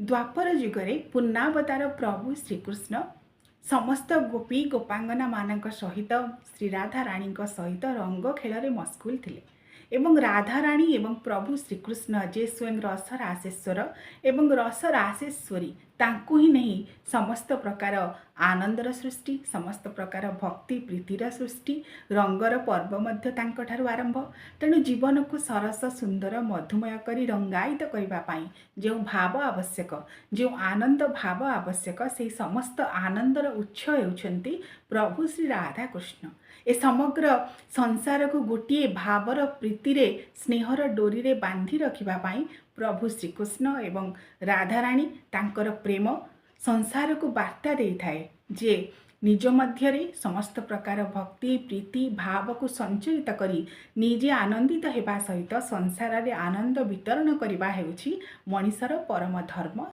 द्वापर जुगरे पूर्णावतार प्रभु श्रीकृष्ण समस्त गोपी गोपांगना मानक सहित श्री राधा राणी सहित रंग खेल मस्कुल थिले एवं राधा राणी एवं प्रभु श्रीकृष्ण जे स्वयं रस रासेश्वर एवं रस रासेश्वरी तांकु ही नहीं समस्त प्रकार आनंदर सृष्टि समस्त प्रकार भक्ति प्रीतिर सृष्टि रंगर पर्व मध्य तांकठारु आरंभ। तेणु जीवन को सरस सुंदर मधुमय करी रंगायित करने जो भाव आवश्यक जो आनंद भाव आवश्यक से समस्त आनंदर उत्स होउछंती प्रभु श्री राधा कृष्ण। ए समग्र संसार को गोटे भावर प्रीति रे स्नेहर डोरी रे बांधी रखिबा पाई प्रभु श्रीकृष्ण एवं राधा राणी तांकर प्रेम संसार को वार्ता दे थाए जे निज मध्य समस्त प्रकार भक्ति प्रीति भाव को संचरित करी निजे आनंदित हेबा सहित संसार रे आनंद वितरण करबा हेउछि मनीषर परम धर्म।